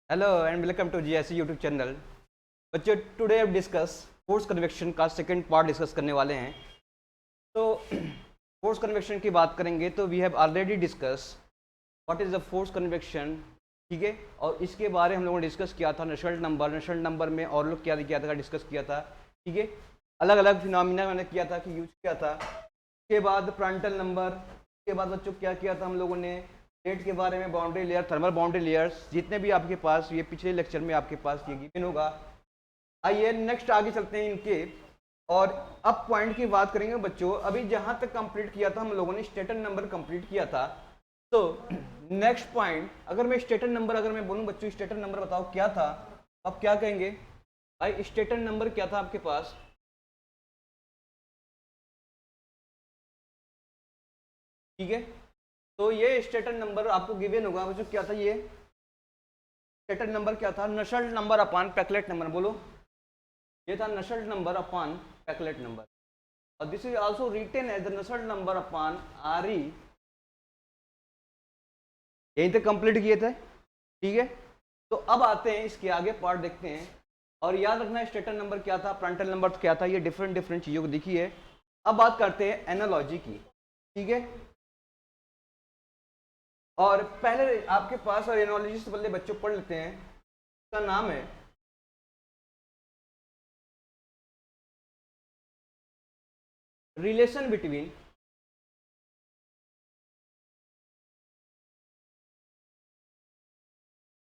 Hello and welcome to GSC YouTube channel. बच्चों, today अब discuss force convection का second part discuss करने वाले हैं। तो फोर्स कन्वेक्शन की बात करेंगे तो we have already discuss what is the force convection, ठीक है। और इसके बारे हम लोगों ने डिस्कस किया था नशल नंबर में और लोग क्या किया था, डिस्कस किया था, ठीक है। अलग अलग फिनोमिना मैंने किया था कि यूज किया था। उसके बाद प्रांटल नंबर, उसके बाद बच्चों क्या किया था हम लोगों ने प्लेट के बारे में, boundary layer, thermal boundary layers, जितने भी आपके पास ये पिछले लेक्चर में आपके पास ये गिवन होगा। आइए नेक्स्ट आगे चलते हैं इनके, और अब पॉइंट की बात करेंगे बच्चों। अभी जहां तक कंप्लीट किया था हम लोगों ने स्टेटर नंबर कंप्लीट किया था। तो नेक्स्ट पॉइंट, अगर मैं स्टेटर नंबर अगर मैं बोलूं बच्चों स्टेटर नंबर बताओ क्या था, आप क्या कहेंगे भाई? स्टेटर नंबर क्या था आपके पास? ठीक है, तो ये स्टेटर नंबर आपको गिवन होगा बच्चों। क्या था ये स्टेटर नंबर? क्या था? Nusselt number upon Peclet number. बोलो, ये था Nusselt number upon Peclet number, और this is also written as the Nusselt number upon R E. यहीं तक कंप्लीट किए थे, ठीक है। तो अब आते हैं इसके आगे पार्ट देखते हैं, और याद रखना है स्टेटर नंबर क्या था, प्रांटल नंबर क्या था, ये डिफरेंट डिफरेंट चीजों को देखिए। अब बात करते हैं एनालॉजी की, ठीक है। और पहले आपके पास और एनालॉजी से पहले बच्चों पढ़ लेते हैं, उसका नाम है relation between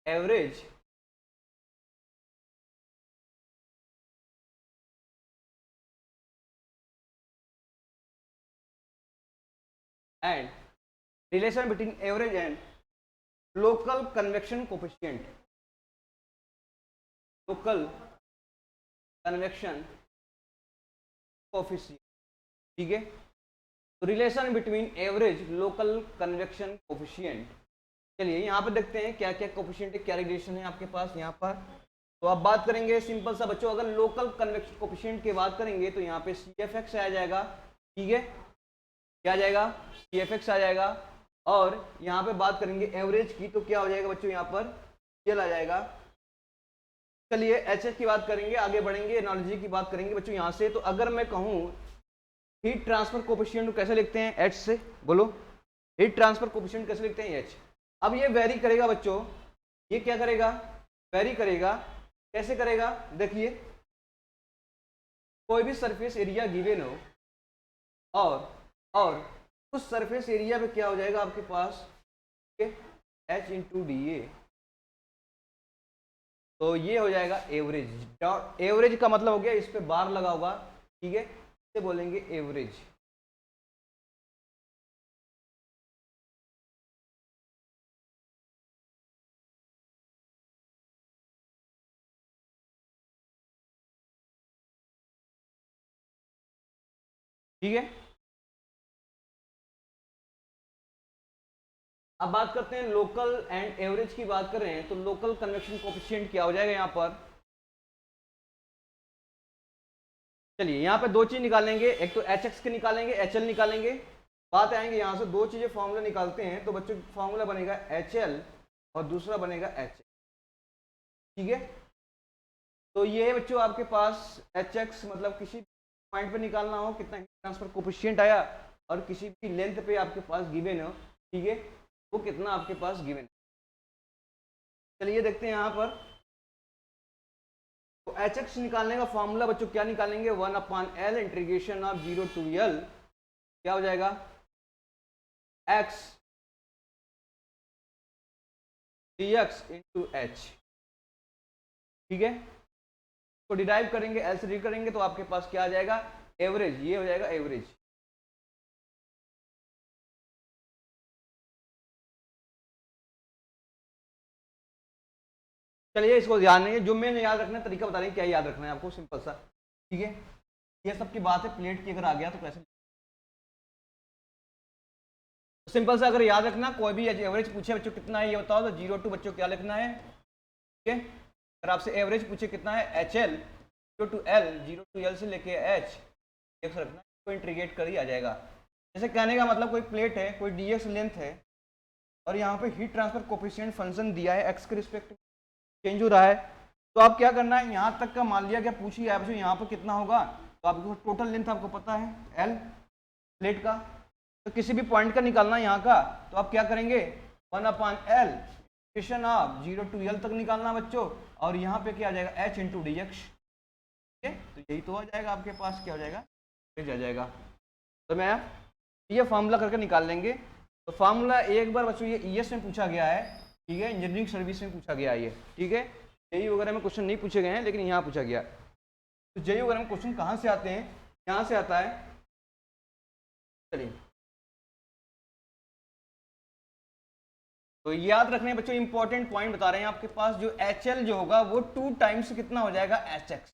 average and relation between average and local convection coefficient. Local convection coefficient, ठीक है। तो relation between average local convection coefficient. चलिए यहाँ पे देखते हैं क्या क्या कोफिशिएंट, क्या रिलेशन है आपके पास यहाँ पर। तो आप बात करेंगे सिंपल सा बच्चों, अगर लोकल कन्वेक्शन कोफिशिएंट की बात करेंगे तो यहाँ पे सी एफ एक्स आ जाएगा, ठीक है। क्या आ जाएगा? सी एफ एक्स आ जाएगा। और यहाँ पे बात करेंगे एवरेज की तो क्या हो जाएगा बच्चों? यहाँ पर सी एल आ जाएगा। चलिए एच एच की बात करेंगे, आगे बढ़ेंगे, एनालॉजी की बात करेंगे बच्चों यहाँ से। तो अगर मैं कहूँ हीट ट्रांसफर कोफिशिएंट को कैसे लिखते हैं? एच से। बोलो, हीट ट्रांसफर कोफिशिएंट कैसे लिखते हैं? एच। अब ये वेरी करेगा बच्चों, ये क्या करेगा? वेरी करेगा। कैसे करेगा? देखिए, कोई भी सरफेस एरिया गिवन हो और उस सरफेस एरिया पे क्या हो जाएगा आपके पास? H into D A. तो ये हो जाएगा एवरेज। एवरेज का मतलब हो गया, इस पे बार लगा होगा, ठीक है, इसे बोलेंगे एवरेज। ठीक है, अब बात करते हैं लोकल एंड एवरेज की बात कर रहे हैं, तो लोकल कन्वेक्शन कोफिशिएंट क्या हो जाएगा यहाँ पर? चलिए यहाँ पे दो चीज निकालेंगे, एक तो एच एक्स के निकालेंगे, एच एल निकालेंगे। बात आएंगे यहाँ से, दो चीजें फॉर्मूला निकालते हैं तो बच्चों फॉर्मूला बनेगा एच एल और दूसरा बनेगा एच, ठीक है। तो ये बच्चों आपके पास एच एक्स मतलब किसी पॉइंट पे निकालना हो कितना हीट ट्रांसफर कोफिशिएंट आया, और किसी भी लेंथ पे आपके पास गिवन हो, ठीक है, वो कितना आपके पास गिवन है। चलिए देखते हैं यहाँ पर। तो एच एक्स निकालने का फॉर्मूला बच्चों क्या निकालेंगे? 1/L integration of 0 to L, क्या हो जाएगा? X D x into H, ठीक है। तो डिराइव करेंगे, एल से डिराइव करेंगे तो आपके पास क्या आ जाएगा? एवरेज। ये हो जाएगा एवरेज। चलिए इसको ध्यान नहीं है, जो मैंने याद रखना है तरीका बता रहे हैं क्या याद रखना है आपको, सिंपल सा, ठीक है। ये सब की बात है, प्लेट की अगर आ गया तो कैसे सिंपल सा अगर याद रखना, कोई भी एवरेज पूछे बच्चों कितना है ये बताओ, तो 0 to बच्चों क्या लिखना है, ठीक है। अगर आपसे एवरेज पूछे कितना है, H L 0 to L, 0 to L से लेके एच एक्स रखना, तो इंटीग्रेट कर ही आ जाएगा। जैसे कहने का मतलब कोई प्लेट है, कोई डी एक्स लेंथ है, और यहाँ पे हीट ट्रांसफर कोफिशिएंट फंक्शन दिया है एक्स के रिस्पेक्ट, चेंज हो रहा है। तो आप क्या करना है, यहाँ तक का मान लिया क्या पूछ लिया बच्चों, यहाँ पर कितना होगा, तो आपको टोटल लेंथ आपको पता है एल प्लेट का, तो किसी भी पॉइंट का निकालना है यहाँ का, तो आप क्या करेंगे 1/L इक्वेशन आप 0 to L तक निकालना बच्चों, और यहाँ पे क्या आ जाएगा h इंटू डी एक्स, ठीक है। तो यही तो आ जाएगा आपके पास, क्या हो जाएगा आ जाएगा। तो मैं ये फार्मूला करके निकाल लेंगे। तो फार्मूला एक बार बच्चों ये ईएस में पूछा गया है, ठीक है, इंजीनियरिंग सर्विस में पूछा गया है ये, ठीक है। जेईई वगैरह में क्वेश्चन नहीं पूछे गए हैं, लेकिन यहाँ पूछा गया। तो जेईई वगैरह में क्वेश्चन कहाँ से आते हैं, यहाँ से आता है, चलिए। तो याद रखने बच्चों इंपॉर्टेंट पॉइंट बता रहे हैं आपके पास, जो एच एल जो होगा वो 2 टाइम्स कितना हो जाएगा एच एक्स।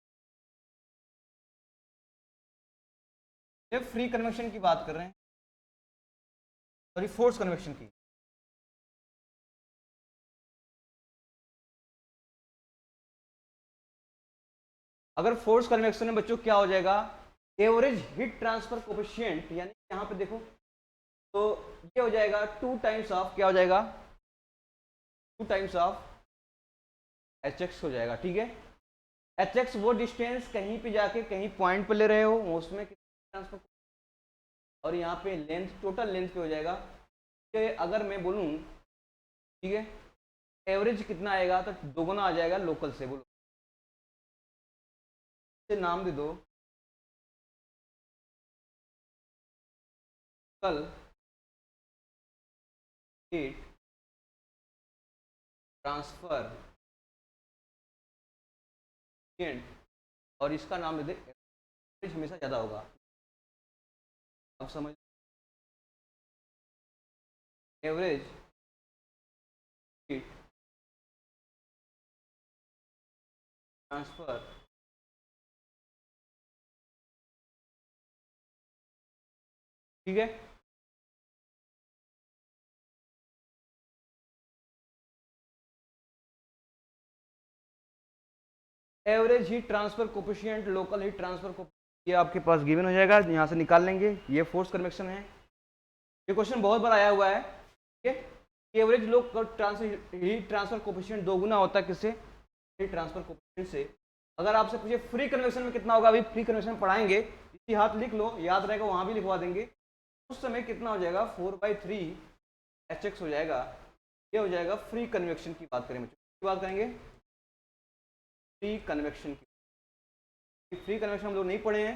फ्री कन्वेक्शन की बात कर रहे हैं, सॉरी फोर्स कन्वेक्शन की। अगर फोर्स कन्वेक्शन में बच्चों क्या हो जाएगा, एवरेज हीट ट्रांसफर कोफिशिएंट, यानी यहां पे देखो तो ये हो जाएगा 2 टाइम्स ऑफ, क्या हो जाएगा 2 टाइम्स ऑफ एच एक्स हो जाएगा, ठीक है। एच एक्स वो डिस्टेंस कहीं पे जाके कहीं पॉइंट पे ले रहे हो उसमें कितना ट्रांसफर, और यहाँ पे लेंथ टोटल लेंथ पे हो जाएगा कि अगर मैं बोलूँ, ठीक है, एवरेज कितना आएगा तो दोगुना आ जाएगा लोकल से, बोलो नाम दे दो कल हीट ट्रांसफर और इसका नाम दे दे एवरेज, हमेशा ज़्यादा होगा। अब समझ, एवरेज हीट ट्रांसफर, ठीक है। Average heat transfer coefficient, local heat transfer coefficient, ये आपके पास गिवन हो जाएगा, यहाँ से निकाल लेंगे। ये फोर्स कन्वेक्शन है, ये क्वेश्चन बहुत बार आया हुआ है, ठीक है। Average local transfer heat transfer coefficient दोगुना होता है किससे, हीट ट्रांसफर कोफिशिएंट से। अगर आपसे पूछे फ्री कन्वेक्शन में कितना होगा, अभी फ्री कन्वेक्शन में पढ़ाएंगे, इसी हाथ लिख लो, याद रहेगा, वहां भी लिखवा देंगे। उस समय कितना हो जाएगा 4/3 एच एक्स हो जाएगा। ये हो जाएगा फ्री कन्वेक्शन की बात करें बच्चों, की बात करेंगे फ्री कन्वेक्शन की। फ्री कन्वेक्शन हम लोग नहीं पढ़े हैं,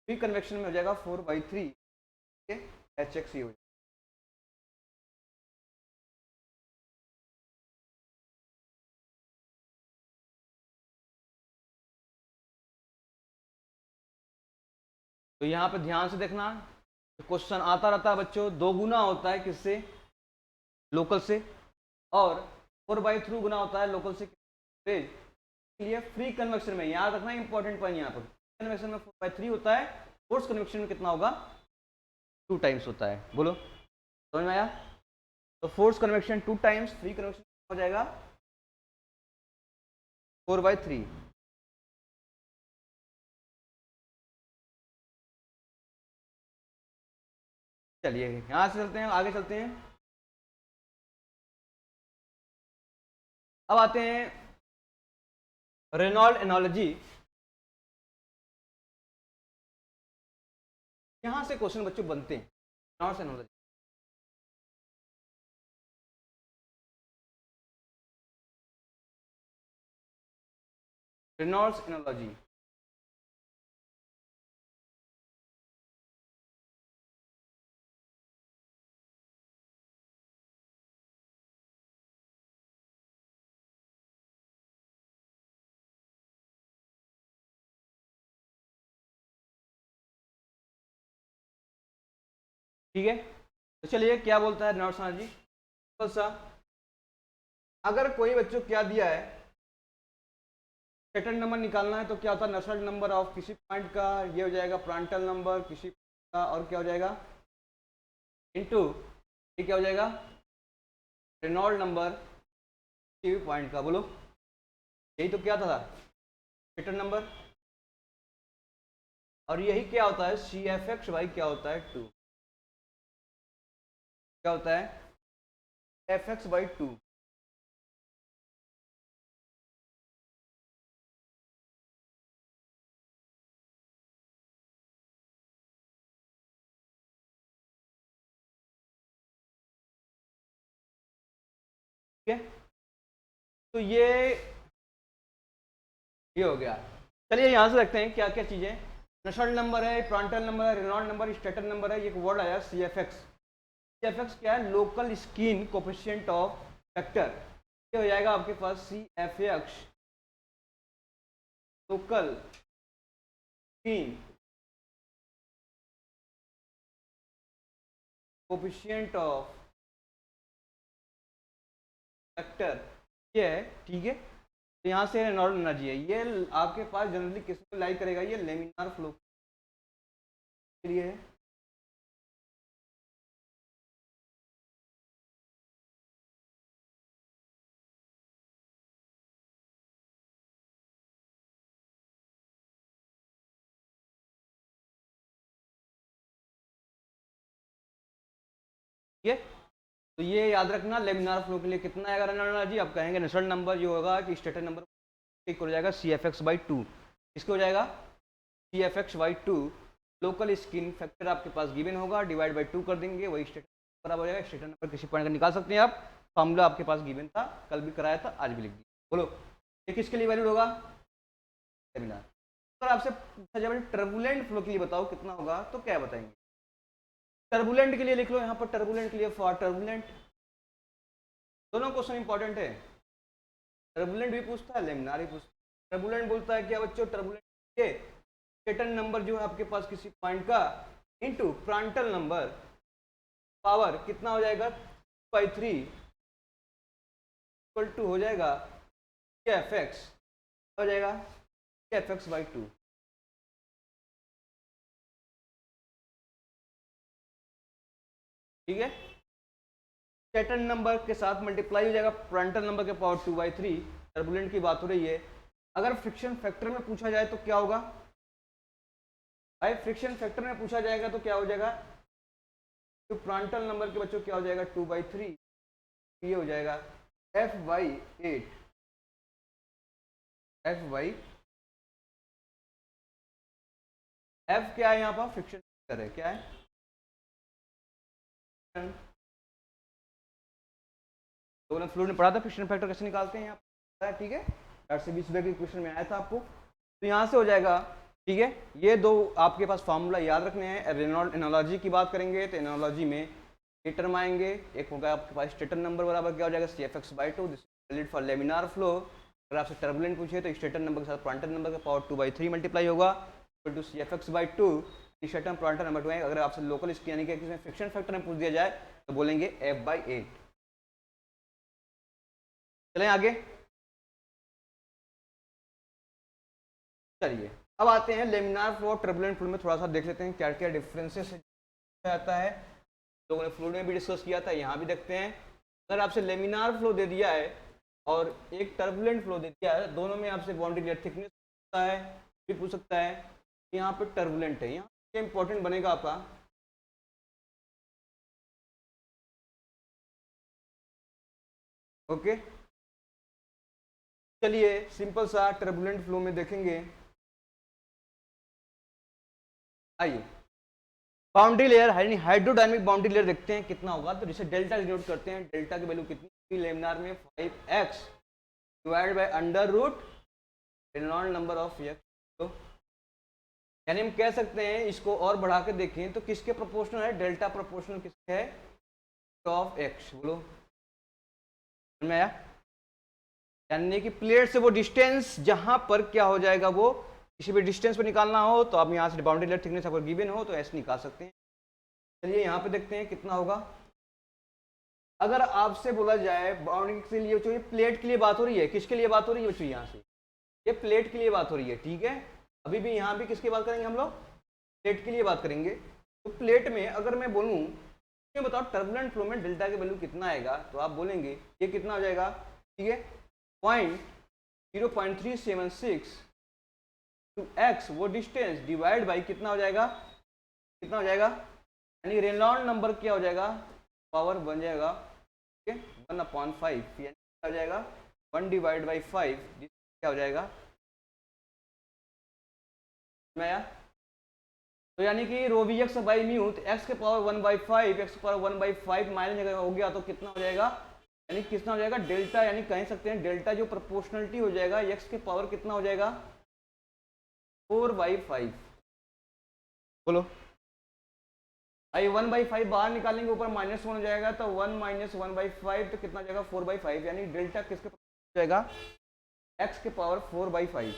फ्री कन्वेक्शन में हो जाएगा 4/3 एच एक्स, ये हो जाएगा। तो यहाँ पे ध्यान से देखना, क्वेश्चन आता रहता है बच्चों, दो गुना होता है किससे, लोकल से, और 4/3 गुना होता है लोकल से, इसलिए फ्री कन्वेक्शन में याद रखना इंपॉर्टेंट पॉइंट, यहाँ पर कन्वेक्शन में 4/3 होता है, फोर्स कन्वेक्शन में कितना होगा 2 टाइम्स होता है। बोलो समझ में आया। तो force convection 2 times, free convection हो जाएगा 4/3। चलिए यहां से चलते हैं, आगे चलते हैं। अब आते हैं रेनॉल्ड एनोलॉजी। यहां से क्वेश्चन बच्चों बनते हैं, रेनॉल्ड्स एनोलॉजी। रेनॉल्ड्स एनोलॉजी, ठीक है। तो चलिए क्या बोलता है रेनॉल्ड्स एनोलॉजी, सा अगर कोई बच्चों क्या दिया है, सेकंड नंबर निकालना है, तो क्या होता है नसल्ट नंबर ऑफ किसी पॉइंट का, ये हो जाएगा प्रांटल नंबर किसी का, और क्या हो जाएगा इनटू, ये क्या हो जाएगा रेनॉल्ड नंबर किसी भी पॉइंट का। बोलो यही तो क्या था सेकंड नंबर, और यही क्या होता है सी एफ एक्स वाई, क्या होता है 2, क्या होता है एफ एक्स बाई 2। है। तो ये हो गया। चलिए यहाँ से रखते हैं क्या क्या चीज़ें। नशल नंबर है, प्रांटल नंबर है, रेनॉल्ड नंबर, स्टेटन नंबर है। एक वर्ड आया CFX। CFX क्या है? Local skin coefficient of factor. ये हो जाएगा आपके पास CFX, local skin coefficient of factor, ये है, ठीक है। तो यहाँ से रेनॉल्ड एनर्जी है, ये आपके पास जनरली किस में लाई करेगा? ये लेमिनार फ्लो के लिए है। ठीक है, तो ये याद रखना, लेमिनार फ्लो के लिए कितना आएगा रेनॉल्ड एनर्जी? आप कहेंगे नशल नंबर जो होगा कि स्टेटन नंबर हो जाएगा CFX/2। इसको हो जाएगा CFX/2। लोकल स्किन फैक्टर आपके पास गिवन होगा, डिवाइड बाई 2 कर देंगे, वही स्टेटन बराबर हो जाएगा। स्टेटन नंबर किसी पॉइंट का निकाल सकते हैं आप, फॉर्मूला आपके पास गिवन था, कल भी कराया था, आज भी लिख दिया। बोलो ये किसके लिए वैलिड होगा? लेमिनार। अगर आपसे पूछा जाए टर्बुलेंट फ्लो के लिए बताओ कितना होगा, तो क्या बताएंगे? टर्बुलेंट के लिए लिख लो यहाँ पर, टर्बुलेंट के लिए फॉर टर्बुलेंट। दोनों क्वेश्चन इंपॉर्टेंट है, टर्बुलेंट भी पूछता है, लेमिनार भी पूछता है। टर्बुलेंट बोलता है क्या बच्चों? टर्बुलेंट के स्टेटन नंबर जो है आपके पास किसी पॉइंट का इनटू प्रांटल नंबर पावर कितना हो जाएगा? 2/3 इक्वल टू हो जाएगा CFX, हो जाएगा CFX/2। ठीक है, स्टेटन नंबर के साथ मल्टीप्लाई हो जाएगा प्रांटल नंबर के पावर 2/3। टर्बुलेंट की बात हो रही है। अगर फ्रिक्शन फैक्टर में पूछा जाए तो क्या होगा भाई? फ्रिक्शन फैक्टर में पूछा जाएगा तो क्या हो जाएगा? तो प्रांटल नंबर के बच्चों क्या हो जाएगा? 2/3। ये हो जाएगा F/8, F/। F क्या है यहाँ पर? फ्रिक्शन फैक्टर है, क्या है? तो मैंने फ्लूइड में पढ़ा था फ्रिक्शन फैक्टर कैसे निकालते हैं यहाँ पर, ठीक है, 820 के क्वेश्चन में आया था आपको। तो यहाँ से हो जाएगा, ठीक है। ये दो आपके पास फार्मूला याद रखने हैं। रेनॉल्ड एनालॉजी की बात करेंगे तो एनालॉजी में ये टर्म आएंगे। एक होगा आपके पास स्टेटन नंबर बराबर क्या हो जाएगा? CFX/2, this valid for laminar flow. अगर आपसे टर्बुलेंट पूछे तो स्टेटन नंबर के साथ प्रांटल नंबर का पावर 2/3 मल्टीप्लाई होगा equal to CFX/2। Stanton Prandtl number 2 है। अगर आपसे लोकल यानी कि किसी फ्रिक्शन फैक्टर में पूछ दिया जाए तो बोलेंगे F/8। चलें आगे, चलिए अब आते हैं लेमिनार फ्लो और टर्बुलेंट फ्लो में थोड़ा सा देख लेते हैं क्या क्या डिफरेंसेस आता है। लोगों ने फ्लूइड में भी डिस्कस किया था, यहाँ भी देखते हैं। अगर आपसे लेमिनार फ्लो दे दिया है और एक टर्बुलेंट फ्लो दे दिया है, दोनों में आपसे बाउंड्री लेयर थिकनेस पूछता है, भी पूछ सकता है। यहाँ पे टर्बुलेंट है, यहाँ क्या इंपॉर्टेंट बनेगा आपका? ओके, चलिए सिंपल सा टर्बुलेंट फ्लो में देखेंगे। आइए बाउंड्री लेयर यानी हाइड्रोडायनेमिक बाउंड्री लेयर देखते हैं कितना होगा। तो जिसे डेल्टा डिनोट करते हैं, डेल्टा की वैल्यू कितनी लेमिनार में? 5x divide by under root Reynold number of x। तो यानी हम कह सकते हैं इसको और बढ़ा के देखें तो किसके प्रोपोर्शनल है? डेल्टा प्रोपोर्शनल किसके है? Of x। बोलो समझ में आया? यानी कि प्लेट से वो डिस्टेंस जहां पर क्या हो जाएगा, वो किसी भी डिस्टेंस पर निकालना हो तो आप यहाँ से बाउंड्री लेयर थिकनेस अगर गिवन हो तो ऐसे निकाल सकते हैं। चलिए यहाँ पे देखते हैं कितना होगा। अगर आपसे बोला जाए बाउंड्री के लिए, जो ये प्लेट के लिए बात हो रही है, किसके लिए बात हो रही है बच्चों? यहाँ से ये प्लेट के लिए बात हो रही है, ठीक है। अभी भी यहाँ भी किसकी बात करेंगे हम लोग? प्लेट के लिए बात करेंगे। तो प्लेट में अगर मैं बोलूँ, ये बताओ टर्बुलेंट फ्लो में डेल्टा की वैल्यू कितना आएगा, तो आप बोलेंगे ये कितना हो जाएगा? ठीक है, 0.0376 टू x, वो डिस्टेंस डिवाइड बाई कितना हो जाएगा? कितना हो जाएगा? यानी रेनॉल्ड नंबर क्या हो जाएगा? पावर बन जाएगा, ठीक है, 1/5, यानी क्या हो जाएगा? 1 डिवाइड बाई 5, क्या हो जाएगा? तो यानी कि रो वी एक्स बाई म्यू, तो एक्स के पावर 1/5, एक्स के पावर 1/5 माइनस अगर हो गया तो कितना हो जाएगा? यानी कितना हो जाएगा डेल्टा, यानी कह सकते हैं डेल्टा जो प्रोपोर्शनलिटी हो जाएगा एक्स के पावर कितना हो जाएगा 4/5। बोलो आई 1/5 बाहर निकालेंगे ऊपर -1 हो जाएगा तो 1 - 1/5 तो कितना हो जाएगा 4/5, यानी डेल्टा किसके पावर हो जाएगा एक्स के पावर 4/5।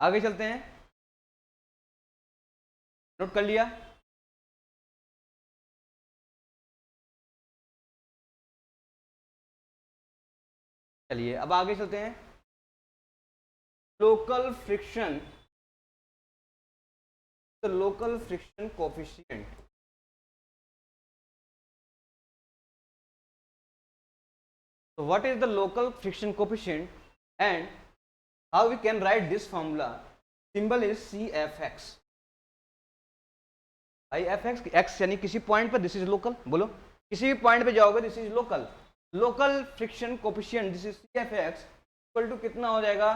आगे चलते हैं, नोट कर लिया। चलिए अब आगे चलते हैं, local friction, the local friction coefficient. So what is the local friction coefficient and how we can write this formula? Symbol is CFX. IFX x यानी किसी पॉइंट पर दिस इज लोकल, बोलो किसी भी पॉइंट पे जाओगे this is local. Local friction coefficient this is CFX equal to कितना हो जाएगा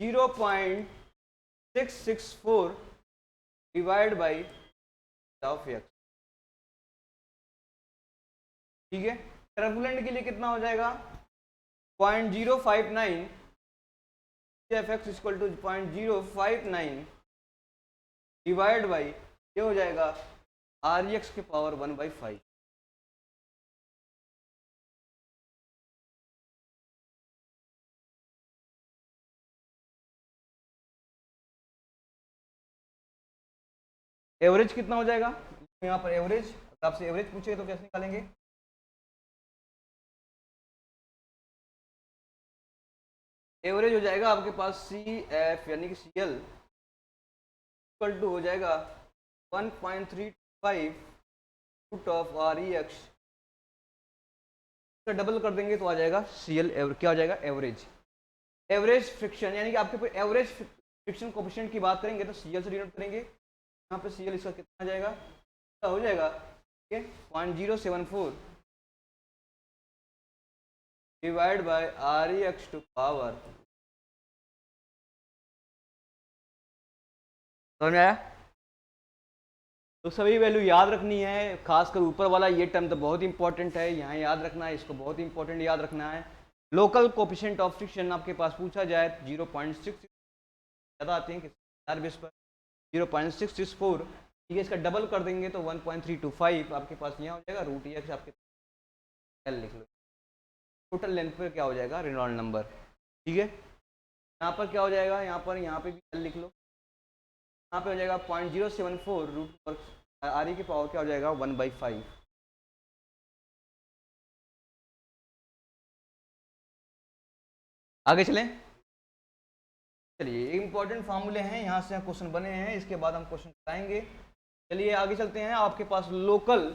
0.664 डिवाइड बाई ऑफ x। ठीक है, टर्बुलेंट के लिए कितना हो जाएगा 0.059 CFX equal to 0.059 divide by ये हो जाएगा REX के पावर 1/5। एवरेज कितना हो जाएगा यहाँ पर एवरेज, आपसे एवरेज पूछे तो कैसे निकालेंगे, एवरेज हो जाएगा आपके पास CF यानी कि CL इक्वल टू हो जाएगा 1.35 रूट ऑफ REX, तो डबल कर देंगे तो आ जाएगा CL क्या हो जाएगा एवरेज। एवरेज फ्रिक्शन यानी कि आपके एवरेज फ्रिक्शन कोफिशिएंट की बात करेंगे तो CL से डिनोट करेंगे, यहाँ पे CL इसका कितना आ जाएगा तो हो जाएगा ठीक है 0.074 divide by REX to power, समझ में आया। तो सभी वैल्यू याद रखनी है, खासकर ऊपर वाला ये टर्म तो बहुत इंपॉर्टेंट है, यहाँ याद रखना है, इसको बहुत इंपॉर्टेंट याद रखना है। लोकल कोफिशिएंट ऑफ फ्रिक्शन आपके पास पूछा जाए 0.6 ज़्यादा आते हैं किसी बेस पर 0.664, ठीक है, इसका डबल कर देंगे तो 1.325 आपके पास यहाँ हो जाएगा रूट एक्स, आपके एल लिख लो, टोटल लेंथ पर क्या हो जाएगा रेनॉल्ड नंबर। ठीक है, यहाँ पर क्या हो जाएगा, यहाँ पे भी एल लिख लो, यहाँ पे हो जाएगा 0.074 रूट पर RE की पावर क्या हो जाएगा 1/5। आगे चलें, चलिए इंपॉर्टेंट फार्मूले हैं, यहाँ से क्वेश्चन बने हैं, इसके बाद हम क्वेश्चन कराएंगे। चलिए आगे चलते हैं, आपके पास local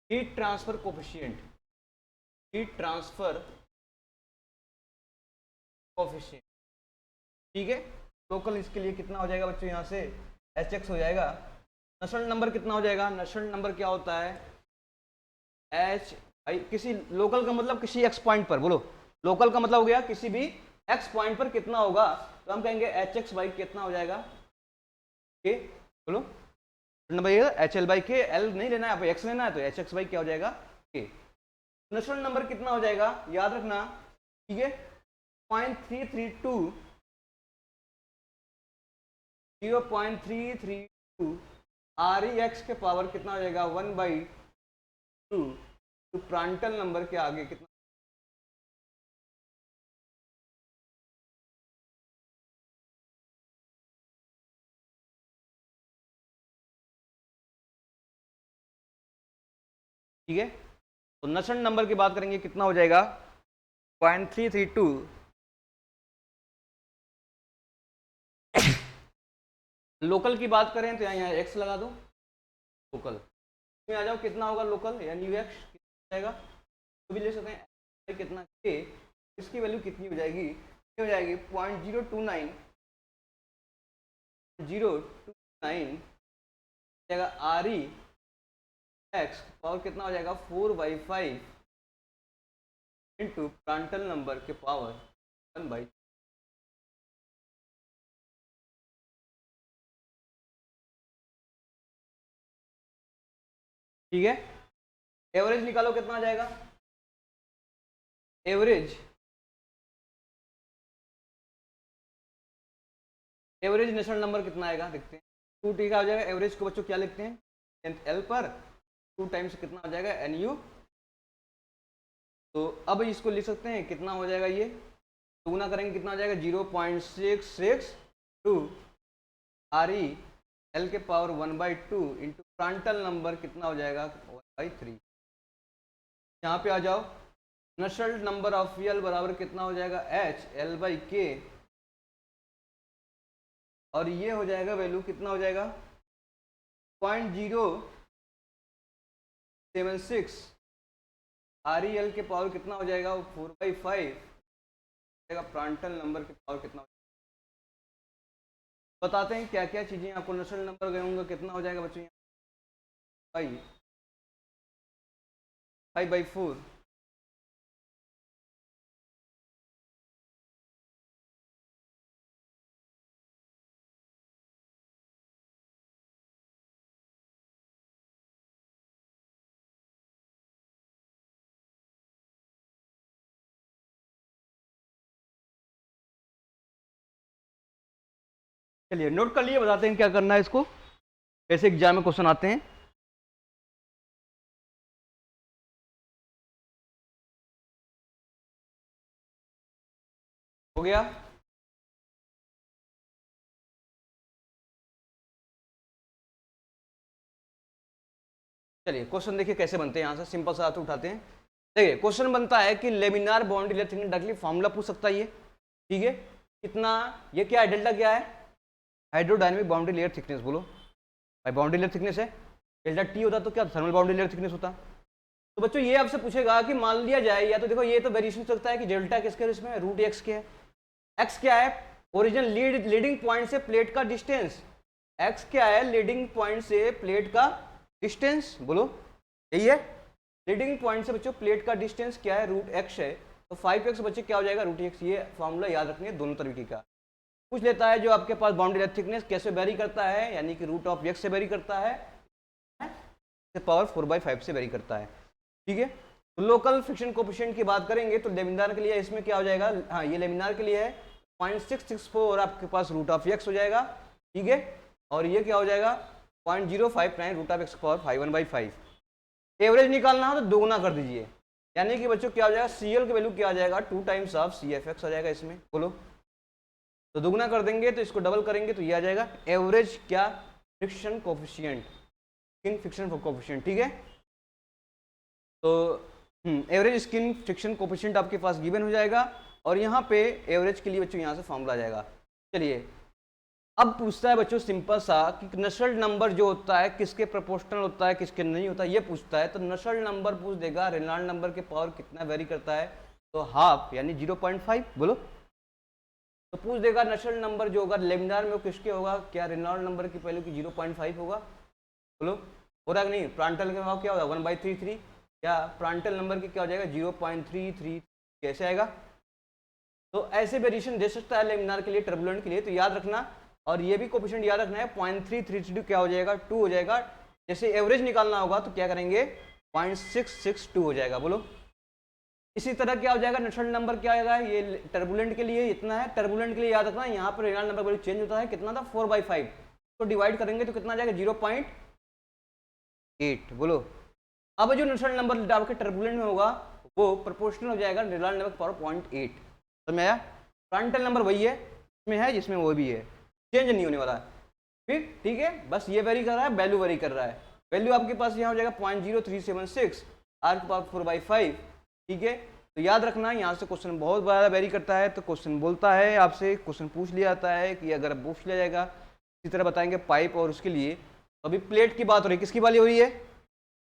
heat transfer coefficient, heat transfer coefficient, ठीक है, लोकल इसके लिए कितना हो जाएगा बच्चों, यहाँ से HX हो जाएगा, नशल नंबर कितना हो जाएगा, नशल नंबर क्या होता है H, किसी लोकल का मतलब किसी x पॉइंट पर, बोलो लोकल का मतलब हो गया किसी भी x पॉइंट पर कितना होगा, तो हम कहेंगे HX बाई कितना हो जाएगा के, बोलो नंबर HL/K, L नहीं लेना है आप x लेना है तो HX बाई क्या हो जाएगा K। नेचुरल नंबर कितना हो जाएगा याद रखना, ठीक है 0.332 REX के पावर कितना हो जाएगा 1/2, तो प्रांटल नंबर के आगे कितना, ठीक है, तो नशल नंबर की बात करेंगे कितना हो जाएगा 0.332 लोकल की बात करें तो यहाँ x लगा दो, लोकल में आ जाओ कितना होगा लोकल यानी UX कितना जाएगा, तो भी ले सकते हैं कितना k, इसकी वैल्यू कितनी हो जाएगी, ये हो जाएगी 0.029 जाएगा REX, और कितना हो जाएगा 4/5 इंटू प्रांटल नंबर के पावर 1/। ठीक है, एवरेज निकालो कितना आ जाएगा। एवरेज नेशनल नंबर कितना आएगा देखते हैं। 2 टी का हो जाएगा। एवरेज को बच्चों क्या लिखते हैं, एल पर 2 टाइम्स कितना हो जाएगा, एन यू। तो अब इसको लिख सकते हैं कितना हो जाएगा, ये गुना करेंगे कितना हो जाएगा 0.662 आर ई एल के पावर 1/2 इंटू प्रांटल नंबर कितना हो जाएगा 1/3। यहाँ पे आ जाओ, नशल नंबर ऑफ यल बराबर कितना हो जाएगा एच L/K, और ये हो जाएगा वैल्यू कितना हो जाएगा 0.076 आर ई एल के पावर कितना हो जाएगा 4/5 प्रांटल नंबर के पावर कितना हो जाएगा। बताते हैं क्या क्या चीजें आपको नशल नंबर गए होंगे कितना हो जाएगा बच्चों, 5/4। चलिए नोट कर लिए, बताते हैं क्या करना है इसको, कैसे एग्जाम में क्वेश्चन आते हैं। हो गया, चलिए क्वेश्चन देखिए कैसे बनते हैं। यहाँ से सिंपल सा हाथ उठाते हैं। देखिए क्वेश्चन बनता है कि laminar boundary layer thickness directly formula पूछ सकता है ये, ठीक है। कितना, ये क्या है, डेल्टा क्या है, हाइड्रोडायनेमिक बाउंड्री लेयर थिकनेस। बोलो भाई, बाउंड्री लेयर थिकनेस है, डेल्टा टी होता तो क्या थर्मल बाउंड्री लेयर थिकनेस होता। तो बच्चों ये आपसे पूछेगा कि मान लिया जाए, या तो देखो ये तो वेरिएशन सकता है कि डेल्टा किसके इसमें रूट एक्स के है। एक्स क्या है, ओरिजिनल लीडिंग पॉइंट से प्लेट का डिस्टेंस। एक्स क्या है, लीडिंग पॉइंट से प्लेट का डिस्टेंस। बोलो यही है, लीडिंग पॉइंट से बच्चों प्लेट का डिस्टेंस क्या है, रूट एक्स है। तो 5x बच्चे क्या हो जाएगा, रूट एक्स। ये फॉर्मूला याद रखनी है दोनों तरीके का। पूछ लेता है जो आपके पास बाउंड्री लेयर थिकनेस कैसे वेरी करता है, यानी कि रूट ऑफ एक्स से वेरी करता है, पावर 4/5 से वेरी करता है, ठीक है। तो लोकल फ्रिक्शन कोएफिशिएंट की बात करेंगे तो लेमिनार के लिए इसमें क्या हो जाएगा, हाँ ये लेमिनार के लिए है 0.664 आपके पास रूट ऑफ एक्स हो जाएगा, ठीक है। और ये क्या हो जाएगा 0.059 root of x power 1/5। Average निकालना हो तो दोगुना कर दीजिए, यानी कि बच्चों क्या हो जाएगा, सी एल की वैल्यू क्या आ जाएगा 2 times of C F X आ जाएगा इसमें। बोलो तो दोगुना कर देंगे तो इसको डबल करेंगे तो ये आ जाएगा एवरेज क्या, friction coefficient, skin friction coefficient, ठीक है। तो एवरेज स्किन फ्रिक्शन कोएफिशिएंट आपके पास गिवन हो जाएगा, और यहाँ पे एवरेज के लिए बच्चों यहाँ से फॉर्मूला आ जाएगा। चलिए अब पूछता है बच्चों सिंपल सा कि नशल नंबर जो होता है किसके प्रोपोर्शनल होता है किसके नहीं होता, ये पूछता है। तो नशल नंबर पूछ देगा रेनॉल्ड नंबर के पावर कितना वेरी करता है, तो हाफ यानी 0.5। बोलो तो पूछ देगा नशल नंबर जो होगा लेमिनार में वो किसके होगा, क्या रेनॉल्ड नंबर की वैल्यू की 0.5 होगा। बोलो हो रहा कि नहीं, प्रांटल के भाव क्या होगा 1/33, या प्रांटल नंबर की क्या हो जाएगा 0.33, कैसे आएगा। तो ऐसे वेरिएशन दे सकता है लेमिनार के लिए, टर्बुलेंट के लिए, तो याद रखना। और ये भी कोएफिशिएंट याद रखना है 0.332 क्या हो जाएगा 2 हो जाएगा। जैसे एवरेज निकालना होगा तो क्या करेंगे 0.662 हो जाएगा। बोलो इसी तरह क्या हो जाएगा, नशल नंबर क्या आएगा, ये टर्बुलेंट के लिए इतना है, टर्बुलेंट के लिए याद रखना यहाँ पर रेनॉल्ड नंबर वैल्यू चेंज होता है, कितना था 4/5, तो डिवाइड करेंगे तो कितना आ जाएगा 0.8। बोलो अब जो नशल नंबर आपके टर्बुलेंट में होगा वो प्रोपोर्शनल हो जाएगा रेनॉल्ड नंबर पावर 0.8। तो मैं प्रांटल नंबर वही है इसमें है जिसमें वो भी है, चेंज नहीं होने वाला है, फिर ठीक है। बस ये वेरी कर रहा है, वैल्यू वेरी कर रहा है। वैल्यू आपके पास यहाँ हो जाएगा 0.0376 आर की पावर 4/5, ठीक है। तो याद रखना यहाँ से क्वेश्चन बहुत ज़्यादा वेरी करता है, तो क्वेश्चन बोलता है आपसे, क्वेश्चन पूछ लिया जाता है कि अगर पूछ लिया जाएगा इसी तरह बताएंगे पाइप और उसके लिए। तो अभी प्लेट की बात हो रही है, किसकी वाली हो रही है,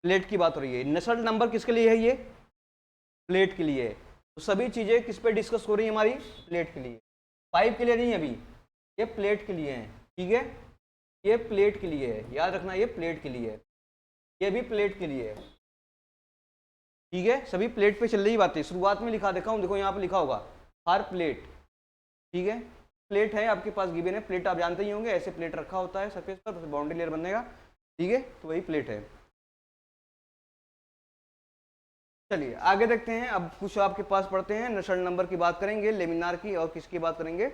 प्लेट की बात हो रही है। नशल नंबर किसके लिए है, ये प्लेट के लिए है। तो सभी चीज़ें किस पे डिस्कस हो रही है हमारी, प्लेट के लिए, पाइप के लिए नहीं अभी, ये प्लेट के लिए है, ठीक है। ये प्लेट के लिए है, याद रखना ये प्लेट के लिए है, ये भी प्लेट के लिए है। ठीक है, सभी प्लेट पे चल रही बातें। शुरुआत में लिखा देखा हूँ, देखो यहाँ पे लिखा होगा हर प्लेट, ठीक है, प्लेट है आपके पास गिवन है, प्लेट आप जानते ही होंगे, ऐसे प्लेट रखा होता है सरफेस पर, बाउंड्री लेयर बनेगा, ठीक है, तो वही प्लेट है। चलिए आगे देखते हैं, अब कुछ आपके पास पढ़ते हैं, नशल नंबर की बात करेंगे, लेमिनार की, और किसकी बात करेंगे,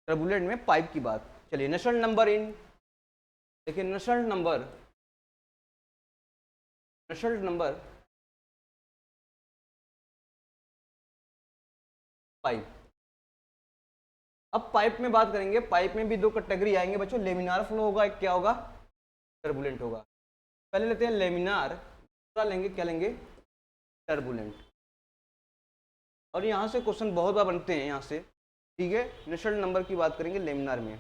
टर्बुलेंट में पाइप की बात। चलिए नशल नंबर इन, देखिए नशल नंबर, नशल नंबर पाइप। अब पाइप में बात करेंगे, पाइप में भी दो कैटेगरी आएंगे बच्चों, लेमिनार फ्लो होगा, एक क्या होगा, टर्बुलेंट होगा। पहले लेते हैं लेमिनार, दूसरा लेंगे क्या लेंगे, टर्बुलेंट। और यहाँ से क्वेश्चन बहुत बार बनते हैं यहाँ से, ठीक है। नशल नंबर की बात करेंगे लेमिनार में,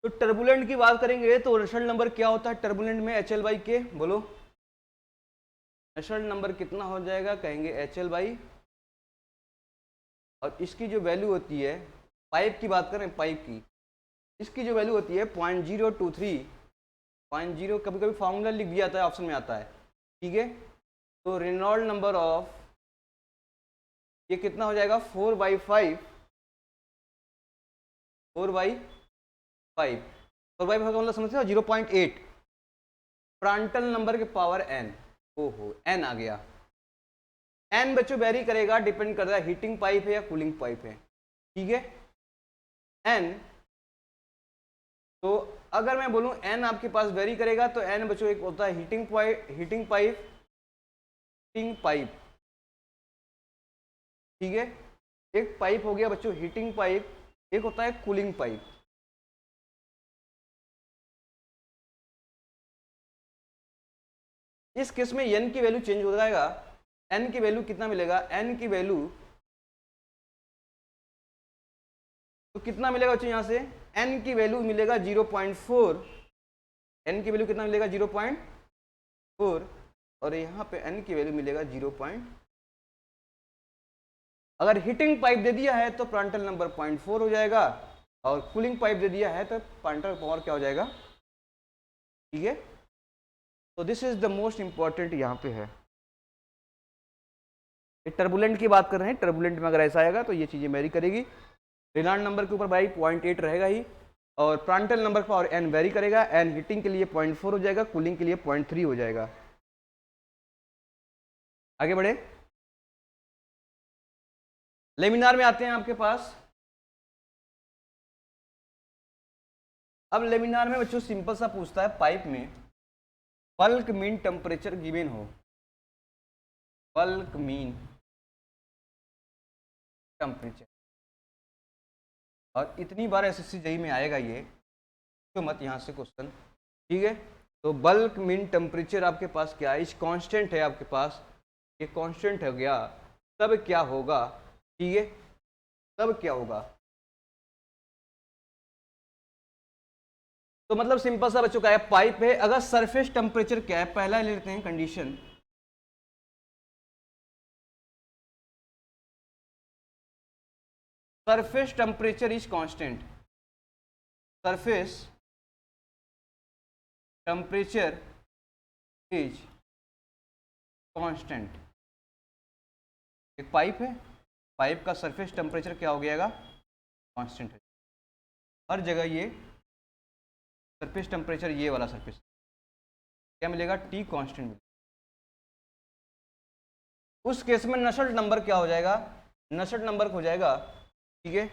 तो टर्बुलेंट की बात करेंगे तो नशल नंबर क्या होता है टर्बुलेंट में, HL/K, बोलो नशल नंबर कितना हो जाएगा, कहेंगे HL/, और इसकी जो वैल्यू होती है, पाइप की बात करें पाइप की, इसकी जो वैल्यू होती है 0.023, 0.0, कभी कभी फार्मूला लिख दिया जाता है, ऑप्शन में आता है, ठीक है। तो रेनॉल्ड नंबर ऑफ ये कितना हो जाएगा, 4/5, 4/5, 4/5 का मतलब समझते हो 0.8, प्रांटल नंबर के पावर n, ओहो n आ गया। n बच्चों वेरी करेगा, डिपेंड करता है हीटिंग पाइप है या कूलिंग पाइप है, ठीक है। n, तो अगर मैं बोलूं n आपके पास वेरी करेगा तो n बच्चों एक होता है heating pipe, heating pipe, heating pipe, ठीक है। एक पाइप हो गया बच्चों हीटिंग पाइप, एक होता है कूलिंग पाइप। इस केस में n की वैल्यू चेंज हो जाएगा, n की वैल्यू कितना मिलेगा, n की वैल्यू तो कितना मिलेगा बच्चों, यहां से n की वैल्यू मिलेगा 0.4, n की वैल्यू कितना मिलेगा 0.4, और यहाँ पे n की वैल्यू मिलेगा 0. अगर हीटिंग पाइप दे दिया है तो प्रांटल नंबर 0.4 हो जाएगा, और कूलिंग पाइप दे दिया है तो प्रांटल पावर क्या हो जाएगा, ठीक है। तो this is the most important यहाँ पे है। टर्बुलेंट की बात कर रहे हैं, टर्बुलेंट में अगर ऐसा आएगा तो ये चीजें वेरी करेगी, रेनॉल्ड नंबर के ऊपर भाई 0.8 रहेगा ही, और Prandtl number power n very करेगा, n हीटिंग के लिए 0.4 हो जाएगा, कूलिंग के लिए 0.3 हो जाएगा। आगे बढ़े, लेमिनार में आते हैं आपके पास। अब लेमिनार में बच्चों सिंपल सा पूछता है, पाइप में बल्क मीन टेम्परेचर गिवन हो, बल्क मीन टेम्परेचर, और इतनी बार एसएससी जेईई में आएगा ये, तो मत यहाँ से क्वेश्चन, ठीक है। तो बल्क मीन टेम्परेचर आपके पास क्या है, इस कांस्टेंट है आपके पास, ये कांस्टेंट हो गया, तब क्या होगा, ठीक है, तब क्या होगा। तो मतलब सिंपल सा बच्चों का है, पाइप है, अगर सरफेस टेम्परेचर क्या है, पहला ले लेते हैं condition, surface temperature is constant, surface temperature is constant. एक पाइप है, पाइप का सरफेस टेम्परेचर क्या हो गया, कांस्टेंट है, हर जगह ये सरफेस टेम्परेचर, ये वाला सरफेस क्या मिलेगा, T कांस्टेंट मिलेगा। उस केस में नशल नंबर क्या हो जाएगा, नशल नंबर हो जाएगा, ठीक है,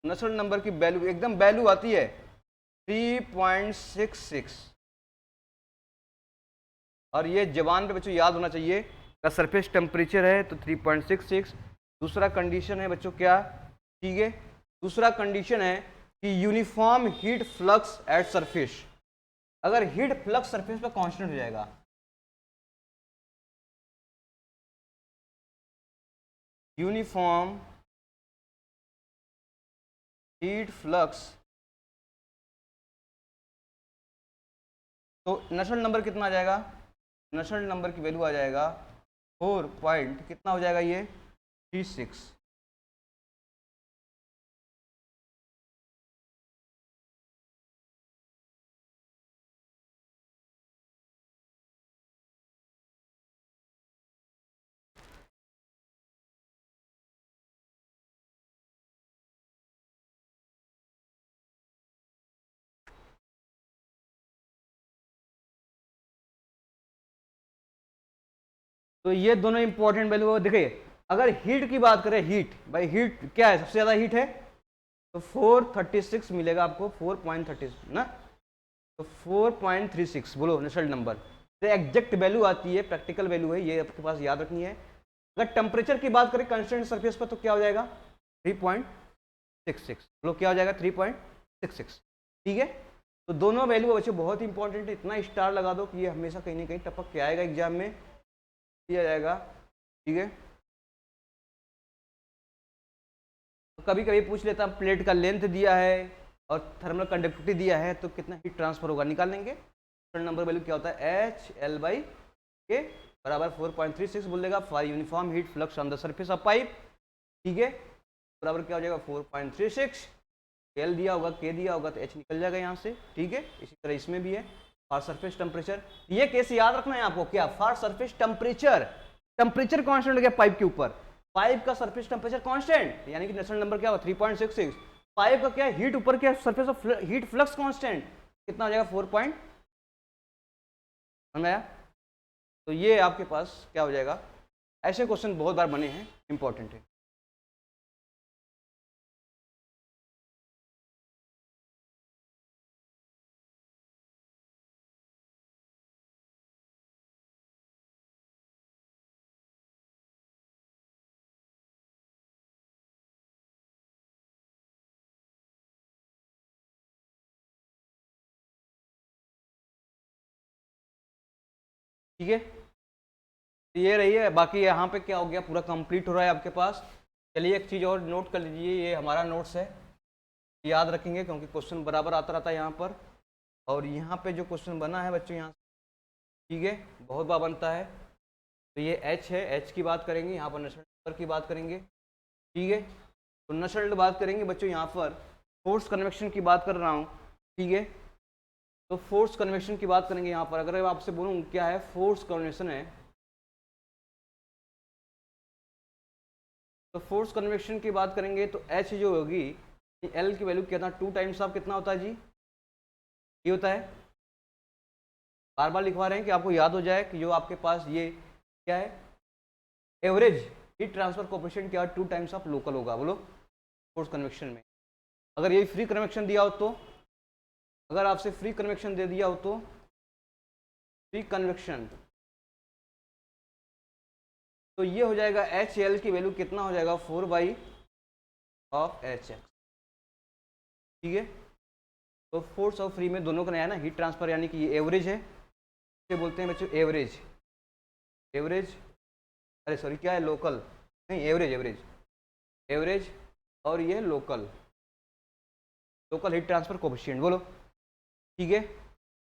नशल नंबर की वैल्यू एकदम वैल्यू आती है 3.66, और ये जबान पे बच्चों याद होना चाहिए, का सरफेस टेम्परेचर है तो 3.66। दूसरा कंडीशन है बच्चों क्या, ठीक है, दूसरा कंडीशन है कि uniform heat flux at surface, अगर हीट फ्लक्स सरफेस पर कांस्टेंट हो जाएगा, यूनिफॉर्म हीट फ्लक्स, तो नशल नंबर कितना आ जाएगा, नशल नंबर की वैल्यू आ जाएगा 4 पॉइंट कितना हो जाएगा, ये 36। तो ये दोनों इंपॉर्टेंट वैल्यू देखिए। अगर हीट की बात करें, हीट भाई हीट क्या है, सबसे ज़्यादा हीट है तो 436 मिलेगा आपको, 4.36 ना, तो 4.36 बोलो नशल नंबर। तो एग्जैक्ट वैल्यू आती है, प्रैक्टिकल वैल्यू है, ये आपके पास याद रखनी है। अगर टेम्परेचर की बात करें कंस्टेंट सरफेस पर तो क्या हो जाएगा 3.66, बोलो क्या हो जाएगा 3.66, ठीक है। तो दोनों वैल्यू बच्चे बहुत इंपॉर्टेंट है, इतना स्टार लगा दो कि ये हमेशा कहीं ना कहीं टपक के आएगा एग्जाम में, दिया जाएगा, ठीक है। तो कभी कभी पूछ लेता प्लेट का लेंथ दिया है और थर्मल कंडक्टिविटी दिया है तो कितना हीट ट्रांसफर होगा, निकाल लेंगे। नंबर वैल्यू क्या होता है HL के बराबर 4.36 बोल देगा for uniform heat flux on the surface of pipe, ठीक है, बराबर क्या हो जाएगा 4.36, L दिया होगा, K दिया होगा तो H निकल जाएगा यहाँ से, ठीक है। इसी तरह इसमें भी है फॉर सरफेस टेम्परेचर, ये केस याद रखना है आपको, क्या for surface temperature, temperature constant हो गया पाइप के ऊपर, पाइप का सरफेस टेम्परेचर कांस्टेंट, यानी कि नेशनल नंबर क्या होगा 3.66, पाइप का क्या हीट ऊपर क्या surface of heat flux constant कितना हो जाएगा 4. समझ आया। तो ये आपके पास क्या हो जाएगा, ऐसे क्वेश्चन बहुत बार बने हैं, इंपॉर्टेंट है। ठीक है, ये रही है, बाकी यहाँ पे क्या हो गया पूरा कंप्लीट हो रहा है आपके पास। चलिए एक चीज़ और नोट कर लीजिए, ये हमारा नोट्स है, याद रखेंगे क्योंकि क्वेश्चन बराबर आता रहता है यहाँ पर, और यहाँ पे जो क्वेश्चन बना है बच्चों यहाँ, ठीक है, बहुत बार बनता है। तो ये H है, H की बात करेंगे, यहाँ पर नशल नंबर की बात करेंगे, ठीक है। तो नशल बात करेंगे बच्चों, यहाँ पर फोर्स कन्वेक्शन की बात कर रहा हूँ, ठीक है। तो फोर्स कन्वेक्शन की बात करेंगे यहाँ पर, अगर मैं आपसे बोलूँ क्या है फोर्स कन्वेक्शन है, तो फोर्स कन्वेक्शन की बात करेंगे तो H जो होगी, L की वैल्यू कितना 2 टाइम्स ऑफ कितना होता है जी, ये होता है, बार बार लिखवा रहे हैं कि आपको याद हो जाए कि जो आपके पास ये क्या है एवरेज हीट ट्रांसफर कोएफिशिएंट क्या 2 टाइम्स ऑफ लोकल होगा, बोलो फोर्स कन्वेक्शन में। अगर ये फ्री कन्वेक्शन दिया हो तो, अगर आपसे फ्री कन्वेक्शन दे दिया हो तो फ्री कन्वेक्शन, तो ये हो जाएगा HL की वैल्यू कितना हो जाएगा 4/HX, ठीक है। तो फोर्स और फ्री में दोनों का नया ना हीट ट्रांसफर, यानी कि ये एवरेज है, इसे बोलते हैं बच्चों एवरेज, एवरेज, अरे सॉरी क्या है लोकल, नहीं एवरेज, एवरेज, एवरेज, और ये local, local heat transfer coefficient, बोलो, ठीक है।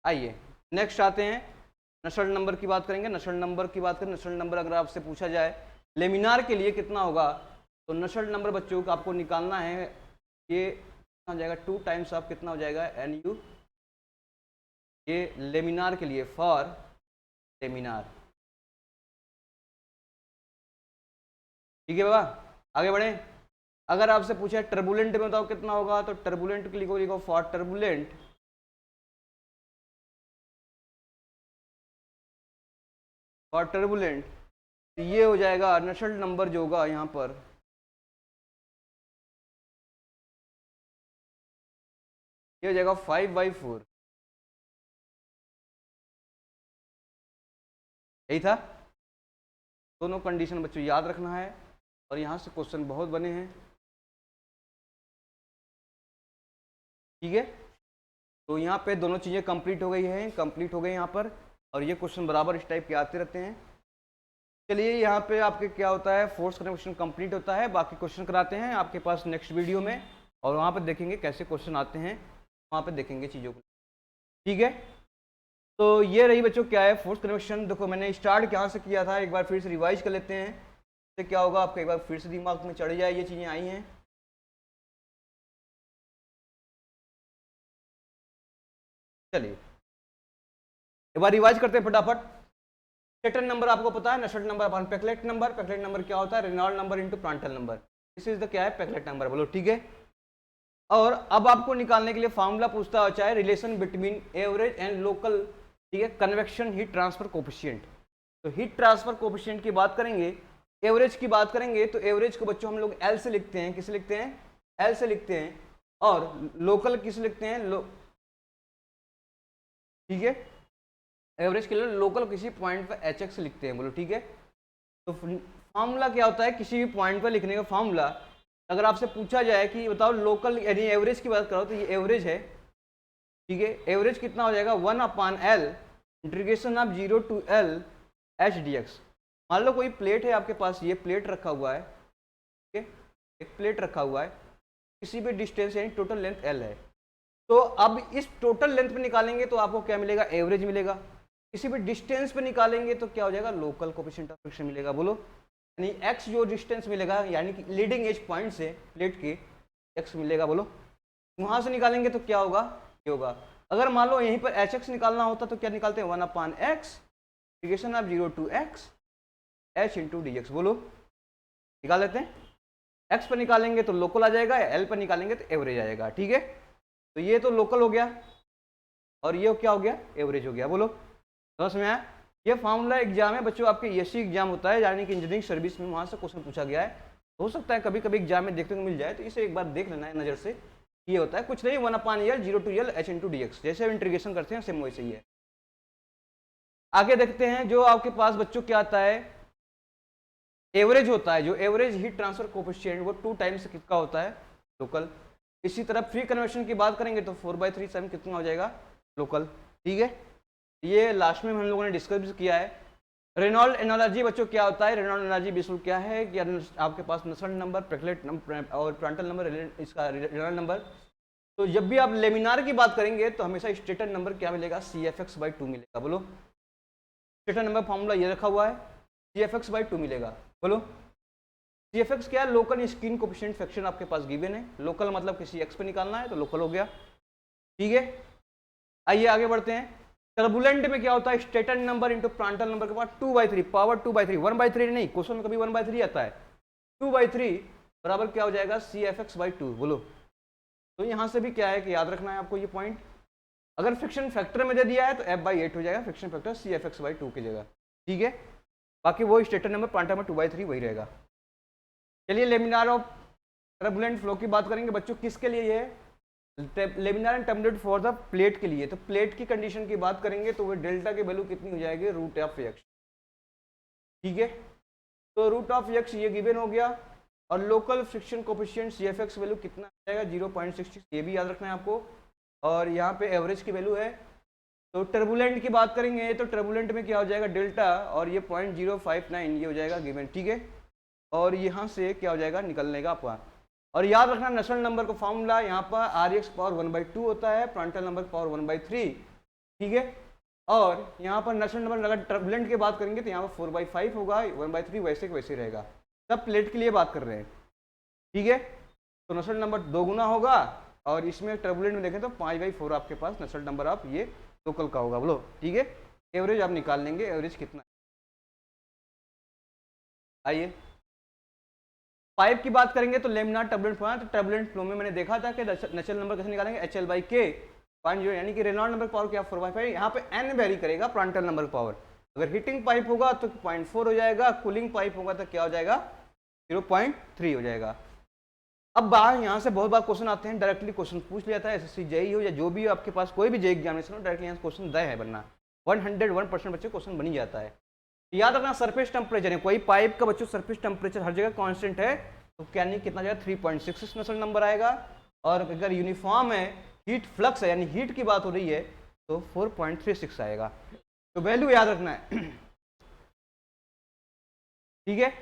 आइए नेक्स्ट आते हैं, नशल नंबर की बात करेंगे। नशल नंबर की बात करें, नशल नंबर अगर आपसे पूछा जाए लेमिनार के लिए कितना होगा, तो नशल नंबर बच्चों को आपको निकालना है, ये कितना हो जाएगा 2 टाइम्स ऑफ कितना हो जाएगा NU, ये लेमिनार के लिए, फॉर लेमिनार, ठीक है बाबा। आगे बढ़े, अगर आपसे पूछा टर्बुलेंट में बताओ कितना होगा, तो टर्बुलेंट के लिए लिखो फॉर टर्बुलेंट, फॉर टर्बुलेंट ये हो जाएगा नशल नंबर जो होगा यहाँ पर, ये हो जाएगा 5/4, यही था। दोनों कंडीशन बच्चों याद रखना है, और यहाँ से क्वेश्चन बहुत बने हैं, ठीक है। तो यहाँ पे दोनों चीज़ें कंप्लीट हो गई हैं, कंप्लीट हो गई यहाँ पर, और ये क्वेश्चन बराबर इस टाइप के आते रहते हैं। चलिए यहाँ पे आपके क्या होता है फोर्स कन्वेक्शन कंप्लीट होता है, बाकी क्वेश्चन कराते हैं आपके पास नेक्स्ट वीडियो में, और वहाँ पे देखेंगे कैसे क्वेश्चन आते हैं, वहाँ पे देखेंगे चीज़ों को, ठीक है। तो ये रही बच्चों क्या है फोर्स कन्वेक्शन। देखो मैंने स्टार्ट कहाँ से किया था, एक बार फिर से रिवाइज कर लेते हैं, तो क्या होगा आपका एक बार फिर से दिमाग में चढ़ जाए, ये चीज़ें आई हैं। चलिए एक बार रिवाइज करते हैं फटाफट। सेटन नंबर आपको पता है, नशट नंबर अपन पेकलेट नंबर, पेकलेट नंबर क्या होता है Reynold number into Prandtl number, this is the क्या है पेकलेट नंबर, बोलो ठीक है। और अब आपको निकालने के लिए फार्मूला पूछता है चाहे relation between average and local, ठीक है, कन्वेक्शन हीट ट्रांसफर कोएफिशिएंट। तो हीट ट्रांसफर कोएफिशिएंट की बात करेंगे, एवरेज की बात करेंगे, तो एवरेज को बच्चों हम लोग एल से लिखते हैं, किसे लिखते हैं, एल से लिखते हैं, और लोकल किसे लिखते हैं, ठीक है, एवरेज के लिए लोकल किसी पॉइंट पर एच एक्स लिखते हैं, बोलो ठीक है। तो फार्मूला क्या होता है किसी भी पॉइंट पर लिखने का फार्मूला, अगर आपसे पूछा जाए कि बताओ लोकल यानी एवरेज की बात करो तो ये एवरेज है, ठीक है, एवरेज कितना हो जाएगा 1/L integration of 0 to L H D x. मान लो कोई प्लेट है आपके पास, ये प्लेट रखा हुआ है, ठीक है, एक प्लेट रखा हुआ है, किसी भी डिस्टेंस यानी टोटल लेंथ L है, तो अब इस टोटल लेंथ पे निकालेंगे तो आपको क्या मिलेगा, एवरेज मिलेगा। किसी भी डिस्टेंस पे निकालेंगे तो क्या हो जाएगा, लोकल कोएफिशिएंट ऑफ फ्रिक्शन मिलेगा, बोलो, यानी x जो डिस्टेंस मिलेगा यानी कि लीडिंग एज पॉइंट से प्लेट के x मिलेगा, बोलो, वहां से निकालेंगे तो क्या होगा, ये होगा। अगर मान लो यहीं पर एच एक्स निकालना होता तो क्या निकालते हैं, 1/x integration of 0 to x h into D x, बोलो, निकाल लेते हैं। x पर निकालेंगे तो लोकल आ जाएगा, l पर निकालेंगे तो एवरेज आएगा, ठीक है। तो ये तो लोकल हो गया और ये क्या हो गया, एवरेज हो गया, बोलो, समझ में आया। ये फार्मूला एग्जाम है बच्चों, आपके एससी एग्जाम होता है यानी कि इंजीनियरिंग सर्विस में, वहां से क्वेश्चन पूछा गया है, हो सकता है कभी कभी एग्जाम में देखने को मिल जाए, तो इसे एक बार देख लेना है नजर से। ये होता है कुछ नहीं, 1/L 0 to L h into D x, जैसे हम इंटीग्रेशन करते हैं सेम वैसे ही है। आगे देखते हैं जो आपके पास बच्चों क्या आता है, एवरेज होता है, जो एवरेज हीट ट्रांसफर कोएफिशिएंट वो 2 टाइम्स कितना होता है, लोकल। इसी तरह फ्री कन्वर्शन की बात करेंगे तो 4/3 टाइम कितना हो जाएगा, लोकल, ठीक है। ये लास्ट में हम लोगों ने डिस्कस किया है। रेनॉल्ड एनालॉजी बच्चों क्या होता है, रेनॉल्ड एनालॉजी बेसिकली क्या है कि आपके पास नसल्ट नंबर, पेकलेट नंबर और प्रांटल नंबर, इसका रेनॉल्ड नंबर। तो जब भी आप लेमिनार की बात करेंगे तो हमेशा स्टेटन नंबर क्या मिलेगा, CFX/2 मिलेगा, बोलो, स्टेटन नंबर फॉर्मूला ये रखा हुआ है, CFX/2 मिलेगा, बोलो। CFX क्या है, लोकल स्क्रीन कोएफिशिएंट फ्रैक्शन आपके पास गिवन है, लोकल मतलब किसी x पे निकालना है तो लोकल हो गया, ठीक है। आइए आगे बढ़ते हैं। टर्बुलेंट में क्या होता है, Staten number into Prandtl number के बाद 2/3 पावर 2/3, 1/3 नहीं, क्वेश्चन में कभी 1/3 आता है, 2/3 बराबर क्या हो जाएगा, CFX/2, बोलो। तो यहां से भी क्या है कि याद रखना है आपको ये पॉइंट, अगर फ्रिक्शन फैक्टर में दे दिया है तो F/8 हो जाएगा, फ्रिक्शन फैक्टर CFX/2 की जगह, ठीक है। बाकी वो स्टेटन नंबर प्रांटल नंबर 2/3 वही रहेगा। चलिए लेमिनार ऑफ टर्बुलेंट फ्लो की बात करेंगे बच्चों, किसके लिए ये है, laminar and turbulent for the plate के लिए। तो प्लेट की कंडीशन की बात करेंगे तो वो डेल्टा की वैल्यू कितनी हो जाएगी, √f(x), ठीक है। तो √f(x) ये गिवन हो गया, और local friction coefficient CFX value कितना आ जाएगा, 0.66, ये भी याद रखना है आपको। और यहाँ पे एवरेज की वैल्यू है। तो टर्बुलेंट की बात करेंगे तो टर्बुलेंट में क्या हो जाएगा, डेल्टा, और ये 0.059 ये हो जाएगा गिवन, ठीक है। और यहाँ से क्या हो जाएगा, निकलने का आपका। और याद रखना नसल्ट नंबर का फॉर्मूला यहाँ पर Rx पावर 1/2 होता है, प्रांटल नंबर पावर 1/3, ठीक है। और यहाँ पर नसल्ट नंबर अगर टर्बुलेंट की बात करेंगे तो यहाँ पर 4/5 होगा, 1/3 वैसे वैसे रहेगा, सब प्लेट के लिए बात कर रहे हैं, ठीक है। तो नसल्ट नंबर 2 गुना होगा, और इसमें टर्बुलेंट में देखें तो 5/4 आपके पास नसल्ट नंबर आप ये लोकल का होगा, बोलो, ठीक है। एवरेज आप निकाल लेंगे, एवरेज कितना। आइए पाइप की बात करेंगे तो लेमिनार टर्बुलेंट फ्लो है, तो टर्बुलेंट फ्लो में मैंने देखा था कि नचल नंबर कैसे निकालेंगे, HL/K 0.0, यानी कि रेनॉल्ड नंबर पावर क्या 4/5, यहाँ पे n वेरी करेगा प्रांटल नंबर पावर। अगर हीटिंग पाइप होगा तो 0.4 हो जाएगा, कूलिंग पाइप होगा तो क्या हो जाएगा, 0.3 हो जाएगा। अब बाहर यहाँ से बहुत बार क्वेश्चन आते हैं, डायरेक्टली क्वेश्चन पूछ लिया था, SSC जेई हो या जो भी हो आपके पास कोई भी जेई एग्जामिनेशन हो, डायरेक्टली यहाँ क्वेश्चन दे है बनना, 101% बच्चे क्वेश्चन बन ही जाता है। याद रखना सरफेस टेम्परेचर है, कोई पाइप का बच्चों सरफेस टेम्परेचर हर जगह कांस्टेंट है, तो क्या नहीं कितना जाएगा, 3.66 नसल्ट नंबर आएगा। और अगर यूनिफॉर्म है, हीट फ्लक्स है यानी हीट की बात हो रही है, तो 4.36 आएगा। तो वैल्यू याद रखना है, ठीक है।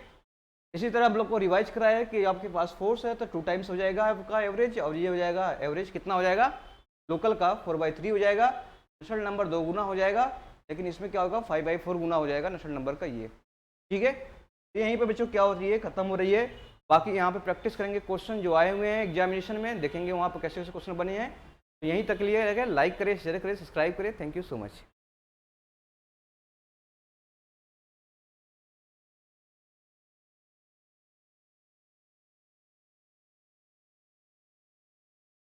इसी तरह आप लोग को रिवाइज कराया है कि आपके पास फोर्स है तो 2 टाइम्स हो जाएगा आपका एवरेज, और ये हो जाएगा एवरेज कितना हो जाएगा, लोकल का 4/3 हो जाएगा, नसल्ट नंबर 2 गुना हो जाएगा, लेकिन इसमें क्या होगा 5/4 गुना हो जाएगा नसल्ट नंबर का ये, ठीक है। तो यहीं पे बच्चों क्या हो रही है, खत्म हो रही है। बाकी यहाँ पे प्रैक्टिस करेंगे, क्वेश्चन जो आए हुए हैं एग्जामिनेशन में देखेंगे वहाँ पर कैसे कैसे क्वेश्चन बने हैं। तो यहीं तक लिए लाइक करें, शेयर करें, सब्सक्राइब करें। Thank you so much.